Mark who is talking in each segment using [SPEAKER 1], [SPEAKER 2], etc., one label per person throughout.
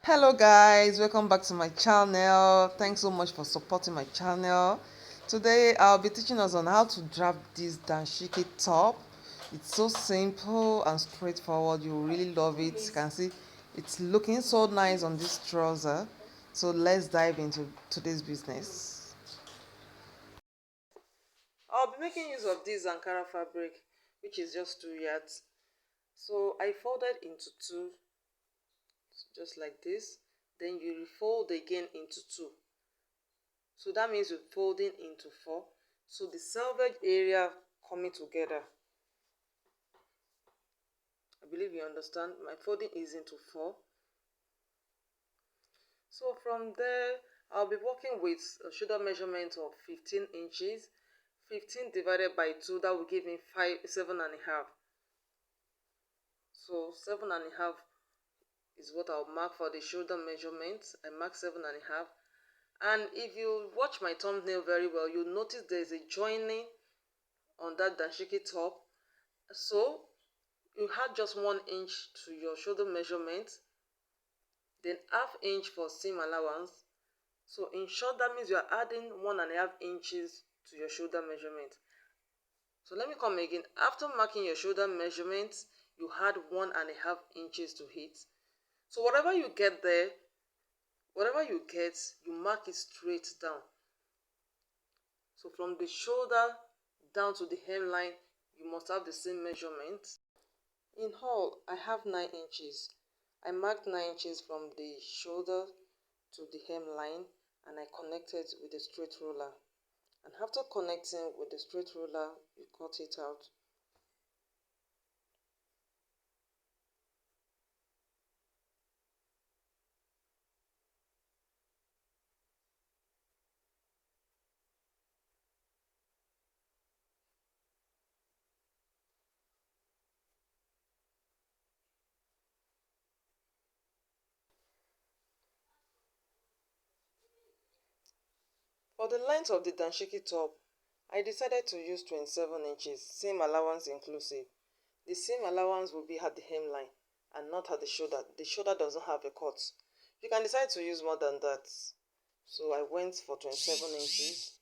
[SPEAKER 1] Hello guys, welcome back to my channel. Thanks so much for supporting my channel. Today I'll be teaching us on how to draft this Danshiki top. It's so simple and straightforward. You really love it. You can see it's looking so nice on this trouser. So let's dive into today's business. I'll be making use of this Ankara fabric, which is just 2 yards. So I folded into two, just like this. Then you refold again into two. So that means you're folding into four. So the selvage area coming together. I believe you understand. My folding is into four. So from there, I'll be working with a shoulder measurement of 15 inches. 15 divided by 2, that will give me 7.5. So 7.5 is what I'll mark for the shoulder measurement. I mark 7.5. And if you watch my thumbnail very well, you'll notice there's a joining on that dashiki top. So you had just 1 inch to your shoulder measurement, then ½ inch for seam allowance. So in short, that means you are adding 1.5 inches to your shoulder measurement. So let me come again. After marking your shoulder measurement, you had 1.5 inches to hit. So whatever you get there, whatever you get, you mark it straight down. So from the shoulder down to the hemline, you must have the same measurement. In all, I have 9 inches. I marked 9 inches from the shoulder to the hemline, and I connected with a straight ruler. And after connecting with the straight ruler, you cut it out. For the length of the Danshiki top, I decided to use 27 inches, seam allowance inclusive. The seam allowance will be at the hemline and not at the shoulder. The shoulder doesn't have a cut. You can decide to use more than that. So I went for 27 inches.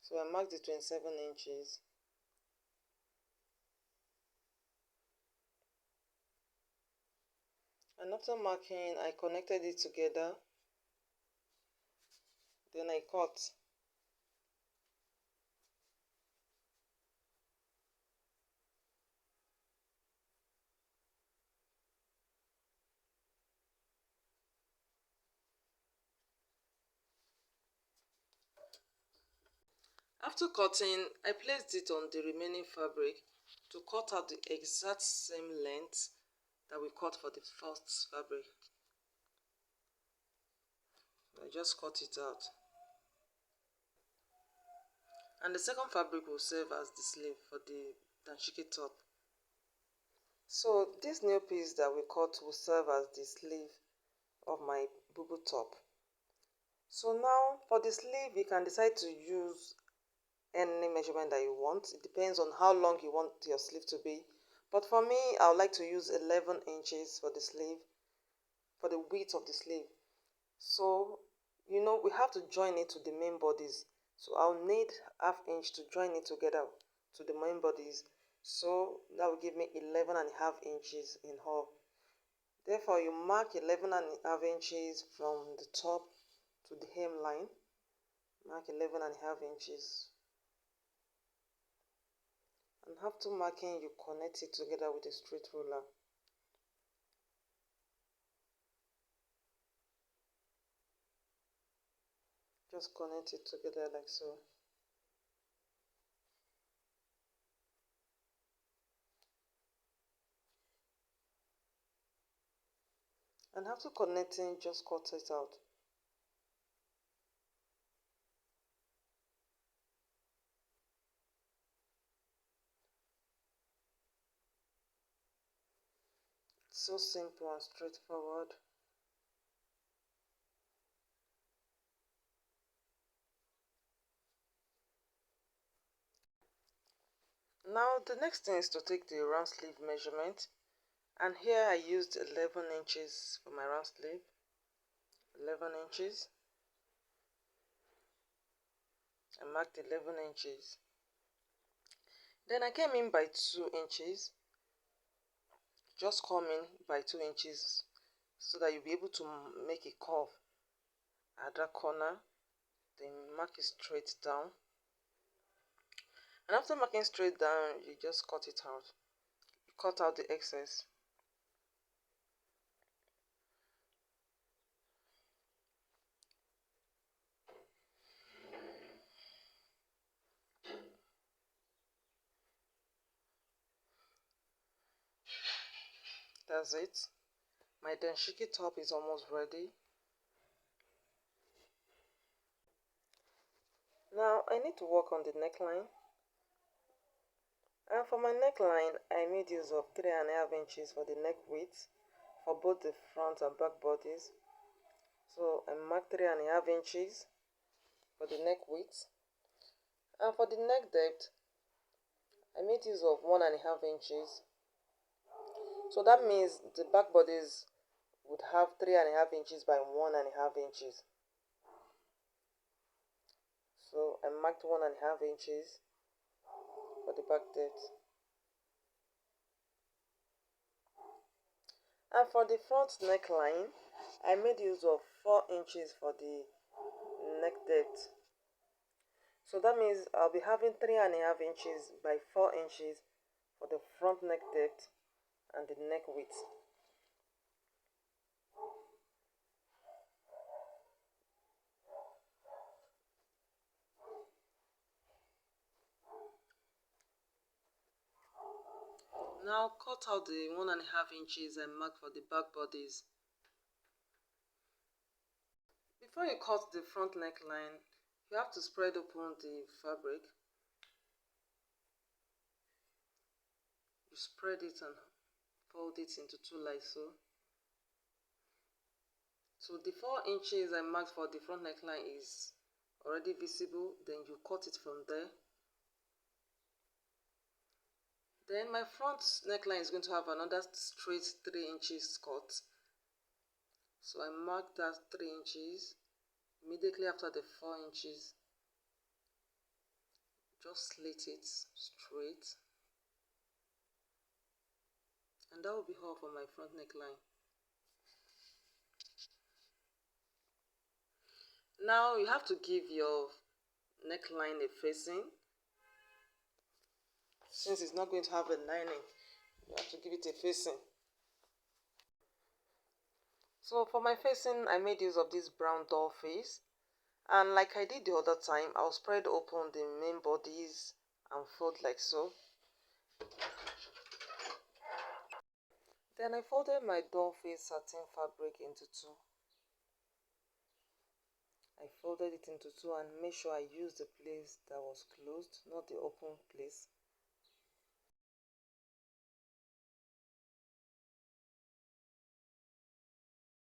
[SPEAKER 1] So I marked the 27 inches. And after marking, I connected it together. Then I cut. After cutting, I placed it on the remaining fabric to cut out the exact same length that we cut for the first fabric. I just cut it out. And the second fabric will serve as the sleeve for the Danshiki top. So this new piece that we cut will serve as the sleeve of my Bubu top. So now for the sleeve, you can decide to use any measurement that you want. It depends on how long you want your sleeve to be. But for me, I would like to use 11 inches for the sleeve, for the width of the sleeve. So, we have to join it to the main bodies. So I'll need ½ inch to join it together to the main bodies. So that will give me 11.5 inches in all. Therefore, you mark 11.5 inches from the top to the hemline. Mark 11.5 inches. And after marking, you connect it together with a straight ruler. Just connect it together like so. And after connecting, just cut it out. It's so simple and straightforward. Now the next thing is to take the round sleeve measurement, and here I used 11 inches for my round sleeve. 11 inches. I marked 11 inches. Then I came in by 2 inches. Just come in by 2 inches so that you'll be able to make a curve at that corner. Then mark it straight down. And after marking straight down, you just cut it out. Cut out the excess. That's it. My Danshiki top is almost ready. Now I need to work on the neckline. And for my neckline, I made use of 3.5 inches for the neck width for both the front and back bodies. So I marked 3.5 inches for the neck width. And for the neck depth, I made use of 1.5 inches. So that means the back bodies would have 3.5 inches by 1.5 inches. So I marked 1.5 inches for the back depth. And for the front neckline, I made use of 4 inches for the neck depth. So that means I'll be having 3.5 inches by 4 inches for the front neck depth and the neck width. Now cut out the 1.5 inches and mark for the back bodies. Before you cut the front neckline, you have to spread open the fabric. You spread it and fold it into two like so. So the 4 inches I marked for the front neckline is already visible. Then you cut it from there. Then my front neckline is going to have another straight 3 inches cut. So I marked that 3 inches immediately after the 4 inches. Just slit it straight. And that will be all for my front neckline. Now you have to give your neckline a facing. Since it's not going to have a lining, you have to give it a facing. So for my facing, I made use of this brown doll face. And like I did the other time, I'll spread open the main bodies and fold like so. Then I folded my doll face satin fabric into two. I folded it into two and made sure I used the place that was closed, not the open place.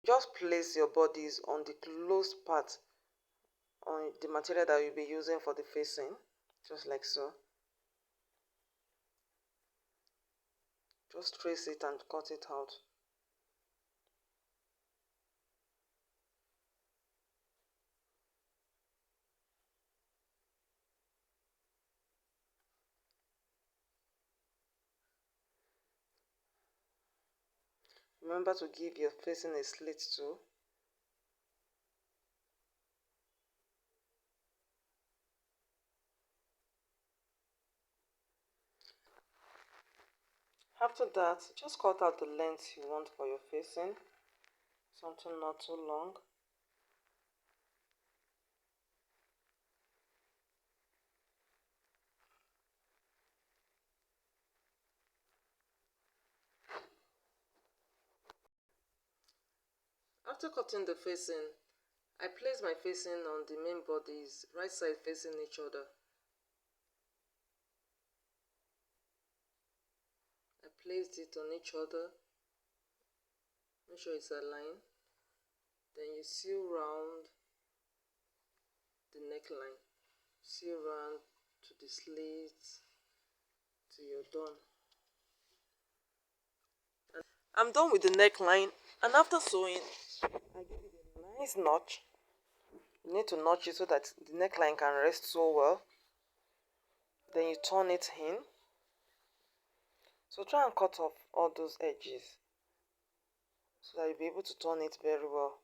[SPEAKER 1] Just place your bodies on the closed part on the material that you'll be using for the facing, just like so. Just trace it and cut it out. Remember to give your facing a slit too. After that, just cut out the length you want for your facing, something not too long. After cutting the facing, I place my facing on the main bodies, right side facing each other. I placed it on each other. Make sure it's aligned. Then you sew round the neckline. Sew round to the slit till you're done. I'm done with the neckline, and after sewing, I give it a nice notch. You need to notch it so that the neckline can rest so well. Then you turn it in. So try and cut off all those edges so that you'll be able to turn it very well.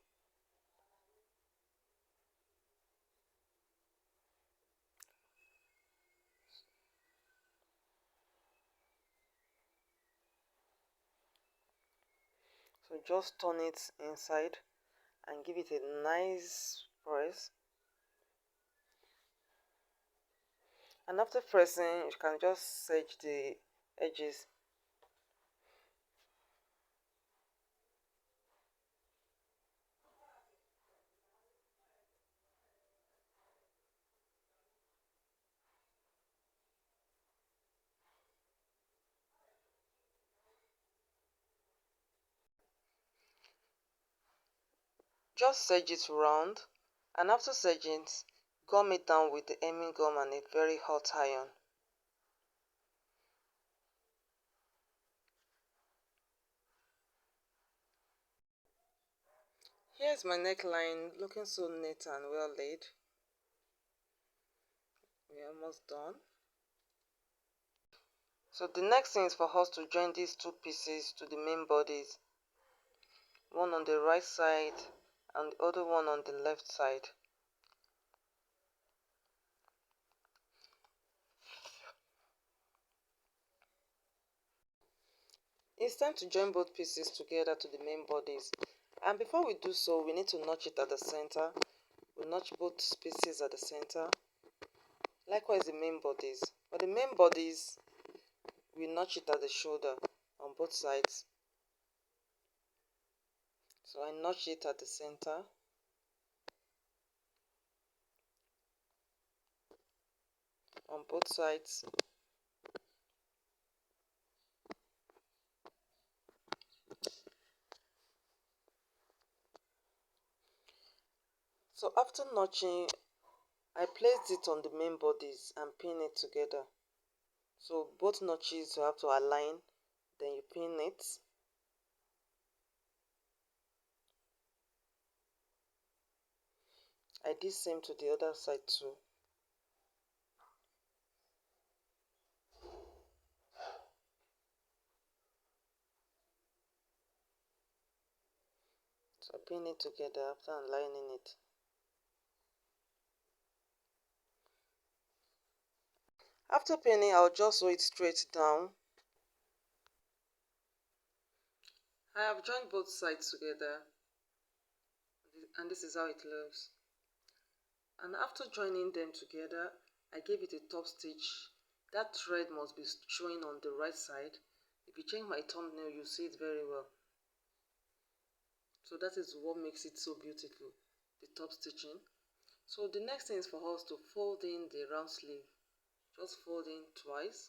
[SPEAKER 1] So just turn it inside and give it a nice press. And after pressing, you can just serge the edges. Just serge it round, and after serging, gum it down with the hemming gum and a very hot iron. Here's my neckline looking so neat and well laid. We're almost done. So the next thing is for us to join these two pieces to the main bodies. One on the right side and the other one on the left side. It's time to join both pieces together to the main bodies. And before we do so, we need to notch it at the center. We notch both pieces at the center. Likewise the main bodies. For the main bodies, we notch it at the shoulder on both sides. So I notch it at the center. On both sides. So after notching, I placed it on the main bodies and pin it together. So both notches you have to align, then you pin it. I did same to the other side too. So I pin it together after aligning it. After pinning, I'll just sew it straight down. I have joined both sides together, and this is how it looks. And after joining them together, I gave it a top stitch. That thread must be showing on the right side. If you check my thumbnail, you see it very well. So that is what makes it so beautiful, the top stitching. So the next thing is for us to fold in the round sleeve. Just fold in twice.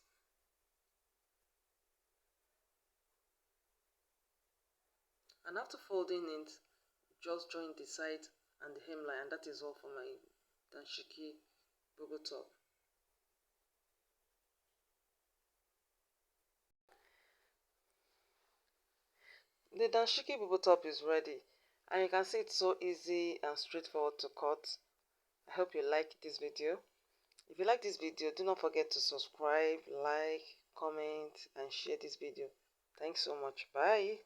[SPEAKER 1] And after folding it, just join the side and the hemline, and that is all for my Danshiki Bubu top. The Danshiki Bubu top is ready, and you can see it's so easy and straightforward to cut. I hope you like this video. If you like this video, do not forget to subscribe, like, comment, and share this video. Thanks so much. Bye.